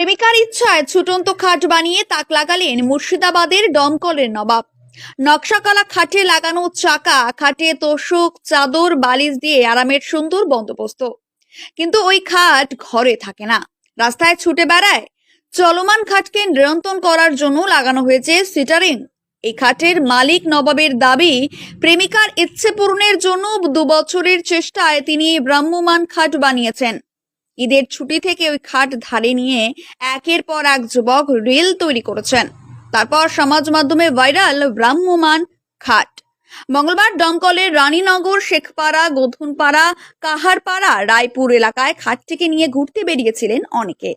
প্রেমিকার ইচ্ছায় ছুটন্ত খাট বানিয়ে তাক লাগালেন মুর্শিদাবাদের দমকলের নবাব। নকশাকলা খাটে লাগানো চাকা, খাটে তোষক, চাদর, বালিশ দিয়ে আরামের সুন্দর বন্দোবস্ত। কিন্তু ওই খাট ঘরে থাকে না, রাস্তায় ছুটে বেড়ায়। চলমান খাটকে নিয়ন্ত্রণ করার জন্য লাগানো হয়েছে সিটারিং। এই খাটের মালিক নবাবের দাবি, প্রেমিকার ইচ্ছে পূরণের জন্য 2 বছরের চেষ্টায় তিনি ভ্রাম্যমাণ খাট বানিয়েছেন। ঈদের ছুটি থেকে ওই খাট ধারে নিয়ে একের পর এক যুবক রিল তৈরি করেছেন। তারপর সমাজ মাধ্যমে ভাইরাল ভ্রাম্যমাণ খাট। মঙ্গলবার দমকলের রানীনগর, শেখপাড়া, গোধনপাড়া, কাহারপাড়া, রায়পুর এলাকায় খাটটিকে নিয়ে ঘুরতে বেরিয়েছিলেন অনেকে।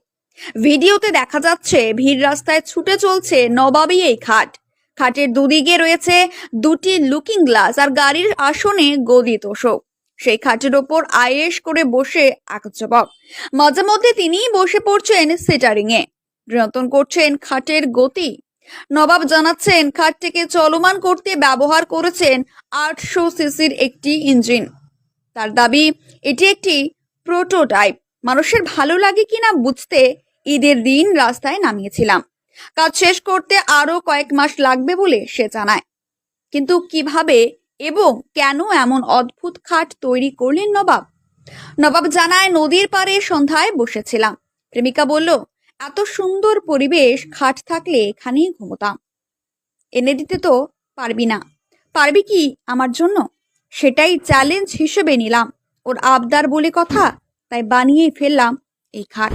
ভিডিওতে দেখা যাচ্ছে ভিড় রাস্তায় ছুটে চলছে নবাবী এই খাট। খাটের দুদিকে রয়েছে 2টি লুকিং গ্লাস আর গাড়ির আসনে গদি তোষক। সেই খাটের ওপর আয়েশ করে বসে এক যুবক। মাঝে মধ্যে তিনিই বসে পড়ছেন সিটারিং এ, নিয়ন্ত্রণ করছেন খাটের গতি। নবাব জানাচ্ছেন, খাটটিকে চলমান করতে ব্যবহার করেছেন 800 সিসির একটি ইঞ্জিন। তার দাবি, এটি একটি প্রোটোটাইপ। মানুষের ভালো লাগে কিনা বুঝতে ঈদের দিন রাস্তায় নামিয়েছিলাম। কাজ শেষ করতে আরো কয়েক মাস লাগবে বলে সে জানায়। কিন্তু কিভাবে এবং কেন এমন অদ্ভুত খাট তৈরি করলেন নবাব? নবাব জানায়, নদীর পাড়ে সন্ধ্যায় বসেছিলাম। প্রেমিকা বলল, এত সুন্দর পরিবেশ, খাট থাকলে এখানেই ঘুমোতাম। এনে দিতে তো পারবি না? পারবি কি আমার জন্য? সেটাই চ্যালেঞ্জ হিসেবে নিলাম। ওর আবদার বলে কথা, তাই বানিয়ে ফেললাম এই খাট।